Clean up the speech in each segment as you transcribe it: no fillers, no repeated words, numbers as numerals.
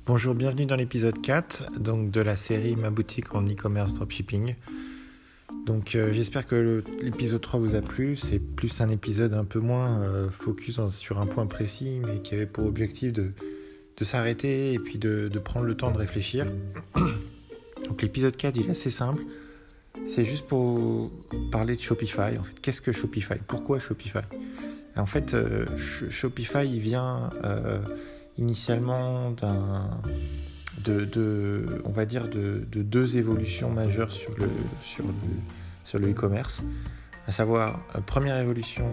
Bonjour, bienvenue dans l'épisode 4 donc de la série Ma boutique en e-commerce dropshipping. Donc j'espère que l'épisode 3 vous a plu. C'est plus un épisode un peu moins focus sur un point précis, mais qui avait pour objectif de s'arrêter et puis de prendre le temps de réfléchir. Donc l'épisode 4 il est assez simple. C'est juste pour parler de Shopify. En fait, qu'est-ce que Shopify ? Pourquoi Shopify ? En fait, Shopify il vient initialement de deux évolutions majeures sur le e-commerce, à savoir première évolution,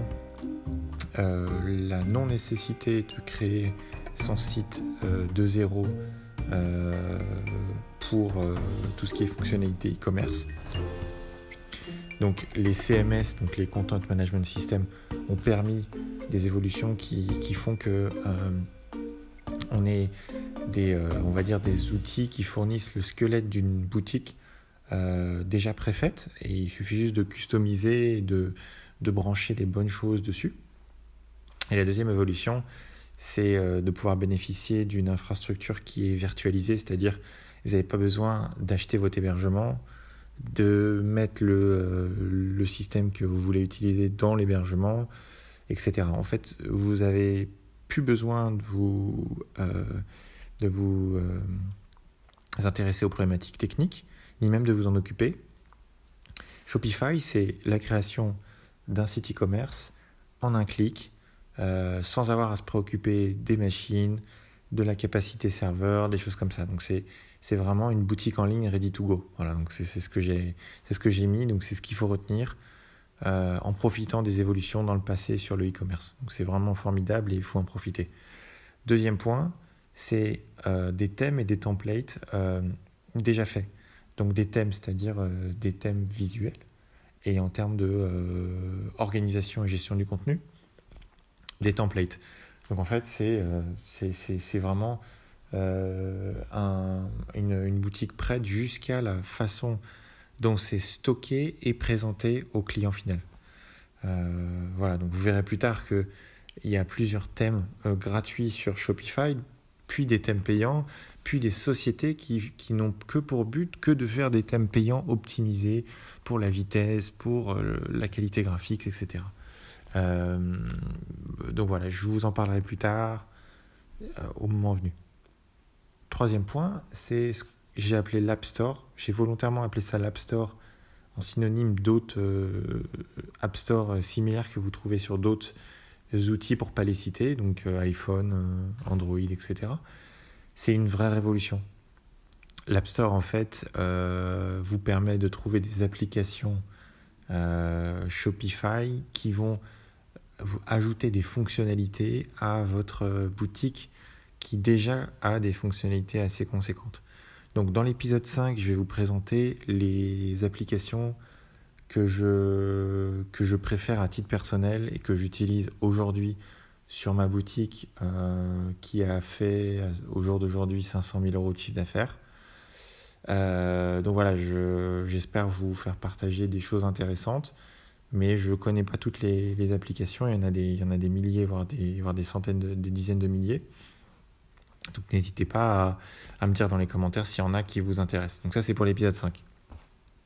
la non-nécessité de créer son site de zéro pour tout ce qui est fonctionnalité e-commerce. Donc les CMS, donc les Content Management System, ont permis des évolutions qui font que on ait des outils qui fournissent le squelette d'une boutique déjà préfaite, et il suffit juste de customiser et de brancher les bonnes choses dessus. Et la deuxième évolution, c'est de pouvoir bénéficier d'une infrastructure qui est virtualisée, c'est-à-dire vous n'avez pas besoin d'acheter votre hébergement, de mettre le système que vous voulez utiliser dans l'hébergement, etc. En fait, vous n'avez plus besoin de vous intéresser aux problématiques techniques, ni même de vous en occuper. Shopify, c'est la création d'un site e-commerce en un clic, sans avoir à se préoccuper des machines, de la capacité serveur, des choses comme ça. Donc c'est vraiment une boutique en ligne ready to go. Voilà, donc c'est ce que j'ai mis, donc c'est ce qu'il faut retenir en profitant des évolutions dans le passé sur le e-commerce. Donc c'est vraiment formidable et il faut en profiter. Deuxième point, c'est des thèmes et des templates déjà faits. Donc des thèmes, c'est-à-dire des thèmes visuels, et en termes de organisation et gestion du contenu, des templates. Donc en fait, c'est vraiment une boutique prête jusqu'à la façon dont c'est stocké et présenté au client final. Voilà, donc vous verrez plus tard qu'il y a plusieurs thèmes gratuits sur Shopify, puis des thèmes payants, puis des sociétés qui n'ont que pour but que de faire des thèmes payants optimisés pour la vitesse, pour la qualité graphique, etc. Donc voilà, je vous en parlerai plus tard au moment venu. Troisième point, c'est ce que j'ai appelé l'App Store. J'ai volontairement appelé ça l'App Store en synonyme d'autres App Store similaires que vous trouvez sur d'autres outils, pour ne pas les citer, donc iPhone, Android, etc. C'est une vraie révolution. L'App Store, en fait, vous permet de trouver des applications Shopify qui vont vous ajouter des fonctionnalités à votre boutique qui déjà a des fonctionnalités assez conséquentes. Donc dans l'épisode 5, je vais vous présenter les applications que je préfère à titre personnel et que j'utilise aujourd'hui sur ma boutique qui a fait au jour d'aujourd'hui 500 000 € de chiffre d'affaires. Donc voilà, j'espère vous faire partager des choses intéressantes, mais je ne connais pas toutes les applications. Il y en a des milliers, voire des centaines, des dizaines de milliers. Donc n'hésitez pas à me dire dans les commentaires s'il y en a qui vous intéressent. Donc ça, c'est pour l'épisode 5.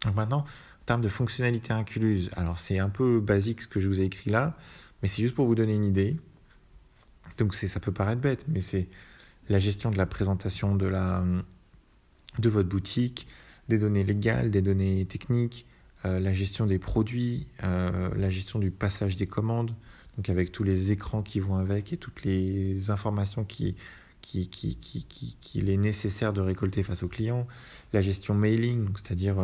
Donc maintenant, en termes de fonctionnalités incluses, alors c'est un peu basique ce que je vous ai écrit là, mais c'est juste pour vous donner une idée. Donc ça peut paraître bête, mais c'est la gestion de la présentation de votre boutique, des données légales, des données techniques, la gestion des produits, la gestion du passage des commandes, donc avec tous les écrans qui vont avec et toutes les informations qu'il est nécessaire de récolter face au client, la gestion mailing, donc c'est-à-dire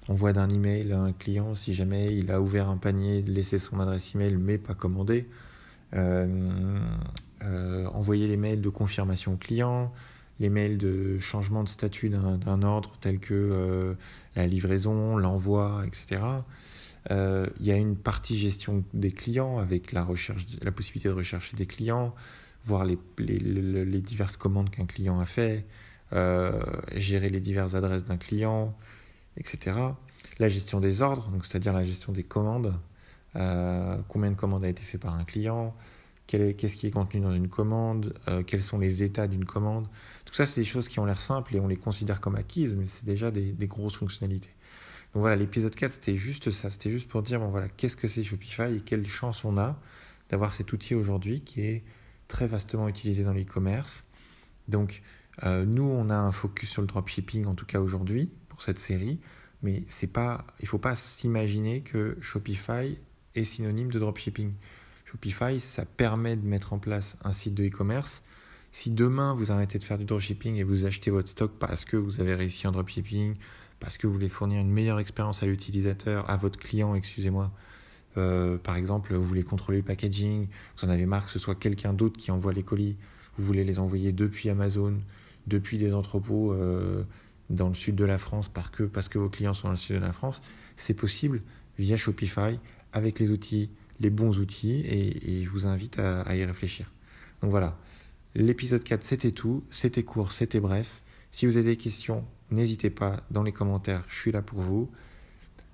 envoi d'un email à un client si jamais il a ouvert un panier, laisser son adresse email mais pas commandé, envoyer les mails de confirmation au client, les mails de changement de statut d'un ordre tel que la livraison, l'envoi, etc. Il y a une partie gestion des clients avec la possibilité de rechercher des clients, voir les diverses commandes qu'un client a fait, gérer les diverses adresses d'un client, etc. La gestion des ordres, donc c'est-à-dire la gestion des commandes, combien de commandes a été fait par un client, qu'est-ce qui est contenu dans une commande, quels sont les états d'une commande. Tout ça, c'est des choses qui ont l'air simples et on les considère comme acquises, mais c'est déjà des grosses fonctionnalités. Donc voilà, l'épisode 4, c'était juste ça. C'était juste pour dire, bon voilà, qu'est-ce que c'est Shopify et quelle chance on a d'avoir cet outil aujourd'hui qui est très vastement utilisé dans l'e-commerce. Donc, nous, on a un focus sur le dropshipping, en tout cas aujourd'hui, pour cette série, mais il ne faut pas s'imaginer que Shopify est synonyme de dropshipping. Shopify, ça permet de mettre en place un site de e-commerce. Si demain, vous arrêtez de faire du dropshipping et vous achetez votre stock parce que vous avez réussi en dropshipping, parce que vous voulez fournir une meilleure expérience à l'utilisateur, à votre client, excusez-moi, par exemple, vous voulez contrôler le packaging, vous en avez marre que ce soit quelqu'un d'autre qui envoie les colis, vous voulez les envoyer depuis Amazon, depuis des entrepôts dans le sud de la France parce que vos clients sont dans le sud de la France, c'est possible via Shopify avec les outils, les bons outils, et je vous invite à y réfléchir. Donc voilà, l'épisode 4 c'était tout, c'était court, c'était bref. Si vous avez des questions, n'hésitez pas dans les commentaires, je suis là pour vous.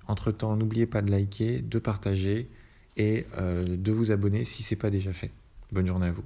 Entre-temps, n'oubliez pas de liker, de partager et de vous abonner si ce n'est pas déjà fait. Bonne journée à vous.